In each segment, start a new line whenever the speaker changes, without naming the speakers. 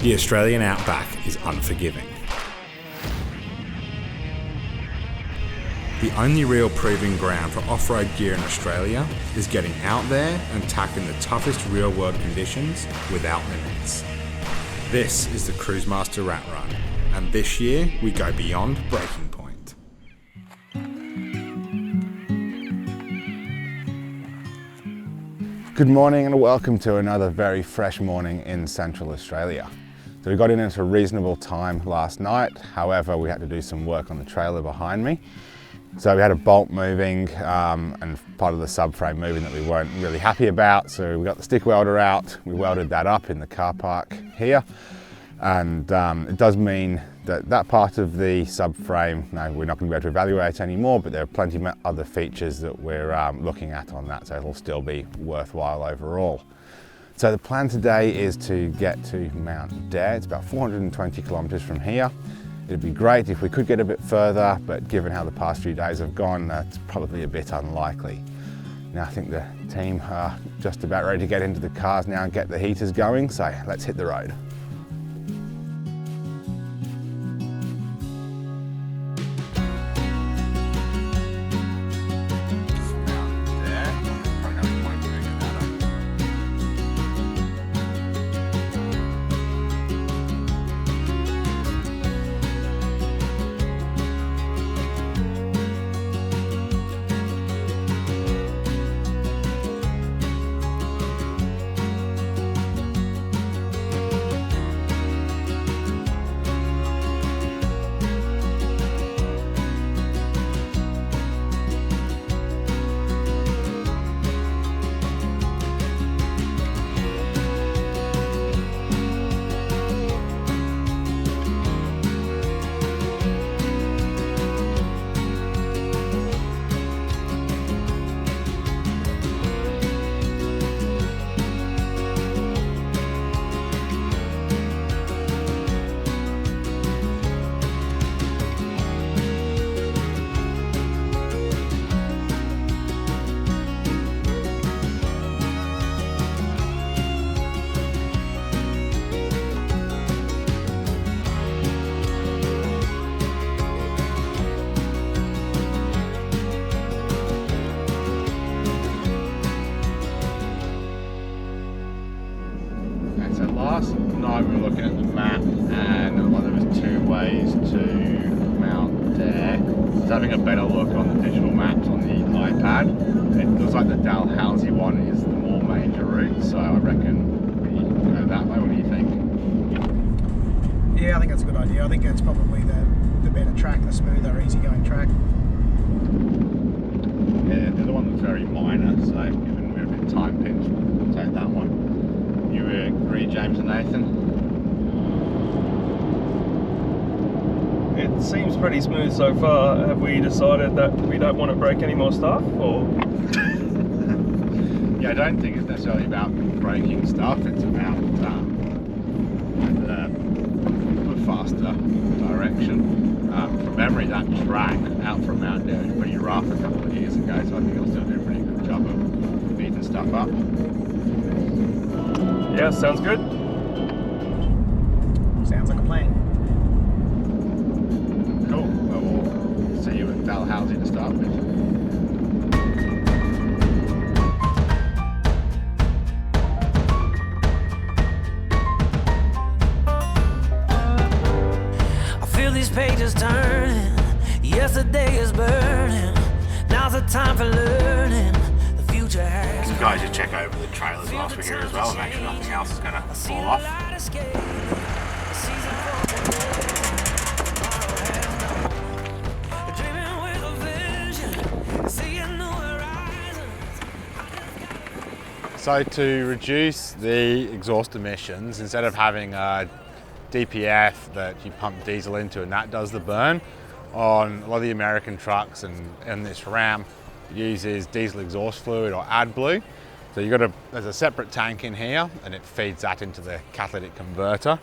The Australian outback is unforgiving. The only real proving ground for off-road gear in Australia is getting out there and tackling the toughest real-world conditions without limits. This is the Cruisemaster R.A.T run, and this year we go beyond breaking point.
Good morning and welcome to another very fresh morning in Central Australia. So we got in at a reasonable time last night, however we had to do some work on the trailer behind me. So we had a bolt moving and part of the subframe moving that we weren't really happy about, so we got the stick welder out, we welded that up in the car park here, and it does mean that that part of the subframe, no, we're not going to be able to evaluate anymore, but there are plenty of other features that we're looking at on that, so it'll still be worthwhile overall. So the plan today is to get to Mount Dare. It's about 420 kilometres from here. It'd be great if we could get a bit further, but given how the past few days have gone, that's probably a bit unlikely. Now I think the team are just about ready to get into the cars now and get the heaters going, so let's hit the road. Last night we were looking at the map and there was two ways to Mount Dare. I was having a better look on the digital maps on the iPad. It looks like the Dalhousie one is the more major route, so I reckon we go that way. What do you think?
Yeah, I think that's a good idea. I think it's probably the better track, the smoother, easygoing track.
Yeah, the other one was very minor, so given we're a bit time pinched, we'll take that one. You agree, James and Nathan?
It seems pretty smooth so far. Have we decided that we don't want to break any more stuff, or?
Yeah, I don't think it's necessarily about breaking stuff. It's about the faster direction. From memory, that track out from Mount Dare was pretty rough a couple of years ago, so I think it'll still do a pretty good job of beating stuff up.
Yeah, sounds good.
Sounds like a plan.
Cool. Well, we'll see you at Dalhousie to start with.
I feel these pages turning. Yesterday is burning. Now's the time for learning. The future has.
You guys should check over the trailers whilst we're here as well and make sure nothing else is going to fall off.
So to reduce the exhaust emissions, instead of having a DPF that you pump diesel into and that does the burn, on a lot of the American trucks and this Ram it uses diesel exhaust fluid or AdBlue. So there's a separate tank in here and it feeds that into the catalytic converter.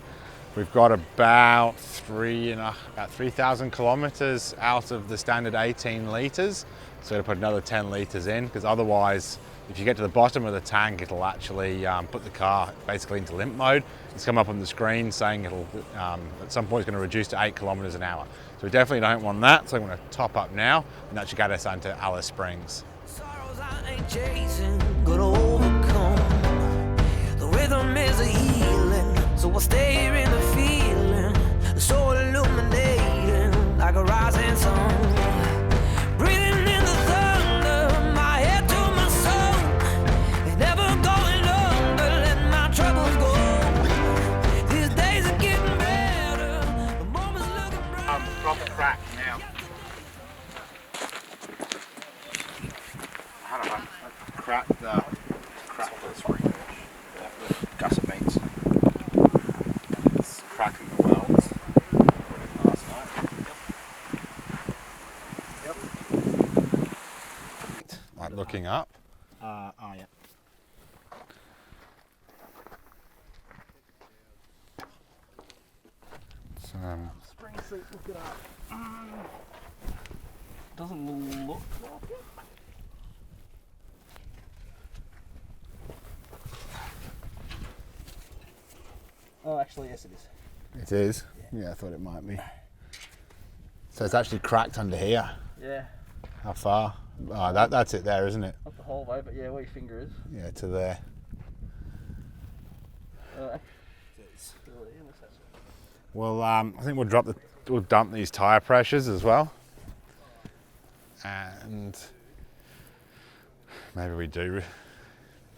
We've got about 3,000 kilometers out of the standard 18 liters. So we're gonna put another 10 liters in because otherwise If you get to the bottom of the tank, it'll actually put the car basically into limp mode. It's come up on the screen saying it'll at some point it's going to reduce to 8 kilometres an hour. So we definitely don't want that. So I'm going to top up now, and that should get us onto Alice Springs.
Sorrows I ain't chasing, gonna overcome. The rhythm is a healing, so I'll stay here in the feeling, so illuminating like a rising sun. Breathing in the thunder, my head to my soul. It's never going under, let my troubles go. These days are getting better, the moment's looking bright.
Proper crack now. I cracked the spring. The gusset meats. It's cracking the welds. Last night. Yep. Like looking up.
Oh yeah. Spring seat, look it up.
Doesn't look like it.
Oh, actually, yes, it is.
It is? Yeah, I thought it might be. So it's actually cracked under here.
Yeah,
How far? Oh, that's it there, isn't it?
not the whole way, but yeah, where your finger is.
Yeah, to there. Well, I think we'll dump these tyre pressures as well. And maybe we do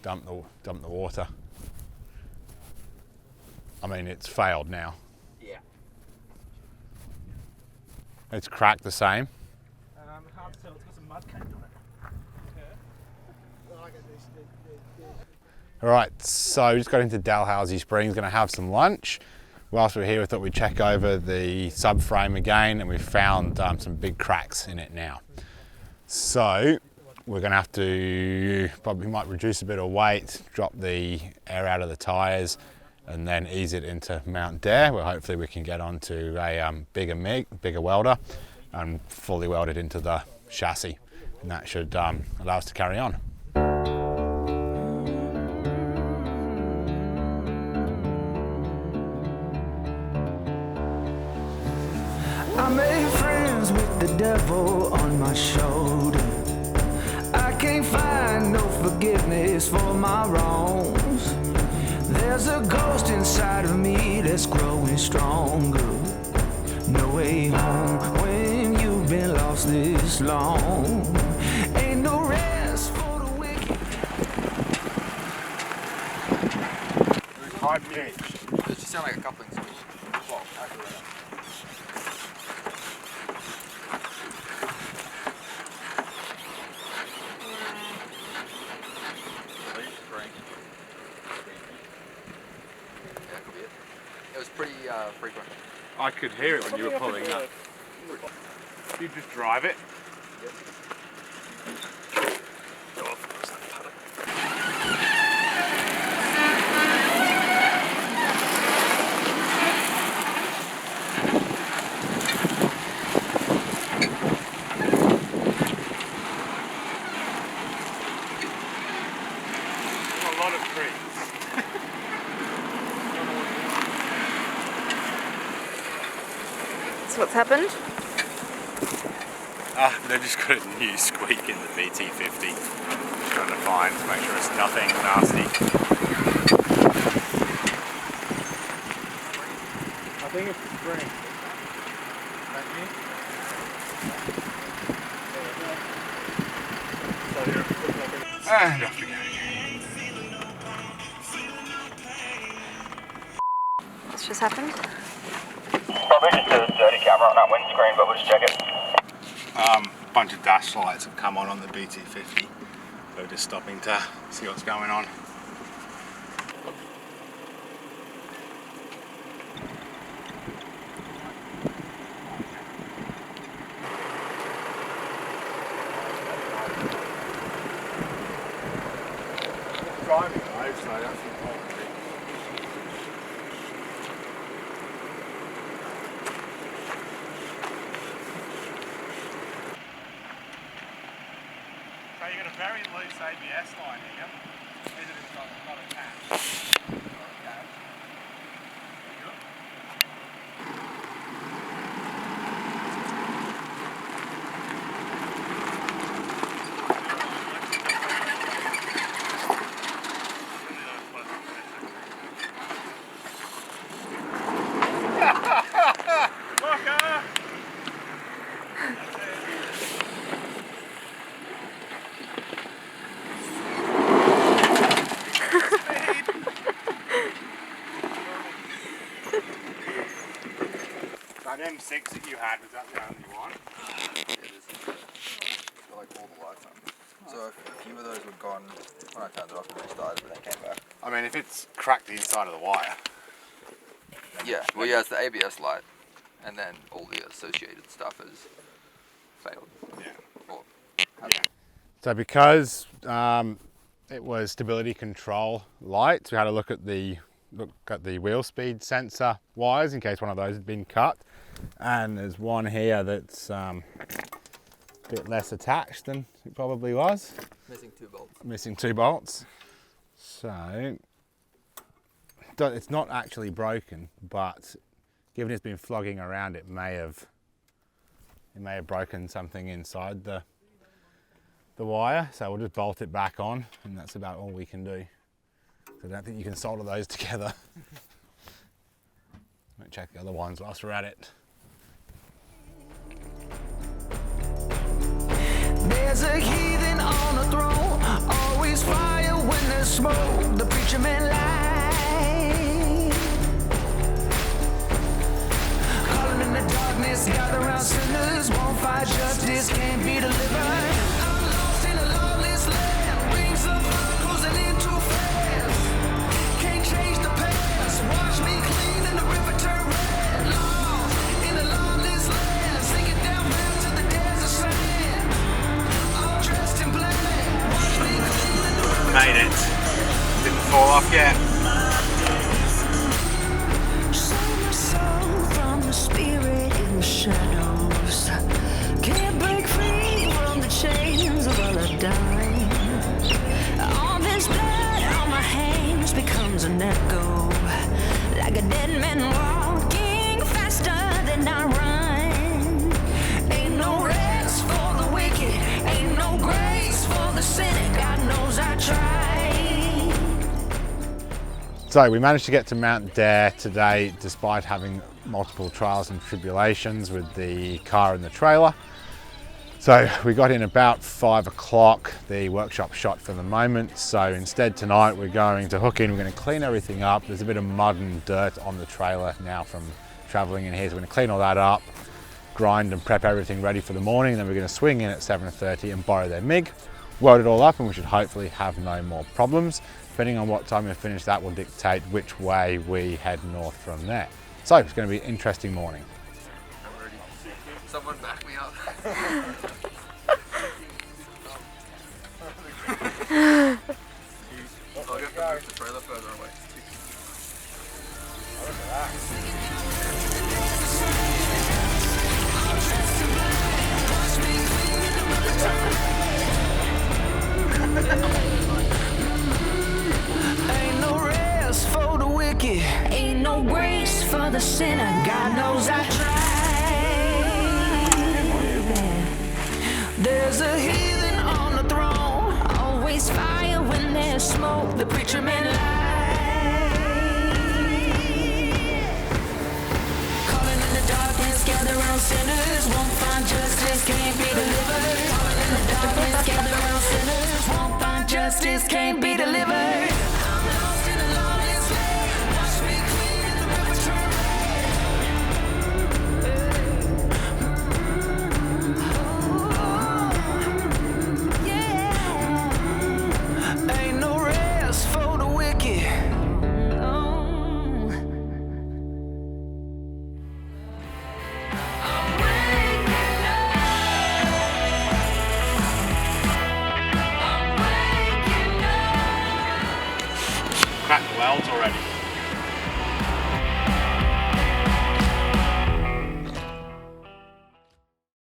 dump the water. I mean, it's failed now.
Yeah.
It's cracked the same.
Hard to tell, it's got some mud caked on it.
All right, so we just got into Dalhousie Springs, going to have some lunch. Whilst we're here, we thought we'd check over the subframe again, and we found some big cracks in it now. So we're going to have to probably might reduce a bit of weight, drop the air out of the tyres, and then ease it into Mount Dare, where hopefully we can get onto a bigger welder and fully weld it into the chassis, and that should allow us to carry on.
I made friends with the devil on my shoulder. I can't find no forgiveness for my wrongs. There's a ghost inside of me that's growing stronger. No way home when you've been lost this long. Ain't no rest for the wicked.
High pitch.
Does it sound like a coupling switch? Well, that could be it. It was pretty frequent.
I could hear it when you were pulling up. You just drive it. A lot of trees.
So what's happened?
They've just got a new squeak in the BT50. Just trying to find to make sure it's nothing nasty. I think it's the spring. And off we go again.
What's just happened?
Probably just a dirty camera on that windscreen, but we'll just check it.
A bunch of dash lights have come on the BT50. So we're just stopping to see what's going on. Driving though, so that's important. So you got a very loose ABS line here. Is it not attached? Okay. That M6 that you had, was that the only one?
Yeah, it is. Got like all the lights on. So a few of those were gone when I turned it off and restarted, but they came back.
I mean, if it's cracked the inside of the wire.
Yeah, well yeah, it's the ABS light, and then all the associated stuff has failed.
Yeah.
Or
So because it was stability control lights, we had to look at the wheel speed sensor wires in case one of those had been cut. And there's one here that's a bit less attached than it probably was.
missing 2 bolts.
Missing 2 bolts. So it's not actually broken, but given it's been flogging around, it may have broken something inside the wire. So we'll just bolt it back on, and that's about all we can do. So I don't think you can solder those together. Might check the other ones whilst we're at it.
There's a heathen on a throne, always fire when there's smoke. The preacher man lies, calling in the darkness, gather round sinners, won't fight justice, can't be delivered. I'm lost in a lawless land, rings of blood closing in too fast. Can't change the past, wash me clean and the river turn red. Lost in a lawless land, sinking down back to the desert sand.
Made it. Didn't fall off yet.
Save my soul from the spirit in the shadows. Can't break free from the chains of all I've done. All this blood on my hands becomes an echo, like a dead man walking faster than I run. Ain't no rest for the wicked, ain't no grace for the cynic. God knows I tried.
So we managed to get to Mount Dare today despite having multiple trials and tribulations with the car and the trailer. So we got in about 5 o'clock, the workshop shot for the moment. So instead tonight we're going to hook in, we're going to clean everything up. There's a bit of mud and dirt on the trailer now from traveling in here. So we're going to clean all that up, grind and prep everything ready for the morning. Then we're going to swing in at 7:30 and borrow their MIG, weld it all up, and we should hopefully have no more problems. Depending on what time we finish, that will dictate which way we head north from there. So it's going to be an interesting morning.
I'm ready. Someone back me up. I'll get to move the trailer further away.
Look at that.
Ain't no rest for the wicked, ain't no grace for the sinner. God knows I tried. There's a heathen on the throne, always fire when there's smoke. The preacher man lies, calling in the darkness, gather round sinners, won't find justice, can't be delivered. Calling in the darkness, gather round sinners, won't find justice, can't be delivered. I'm lost in a lawless land, wash me clean and the river turn red. Yeah. Ain't no rest for the wicked. No. I'm waking up.
Cracked the welds already.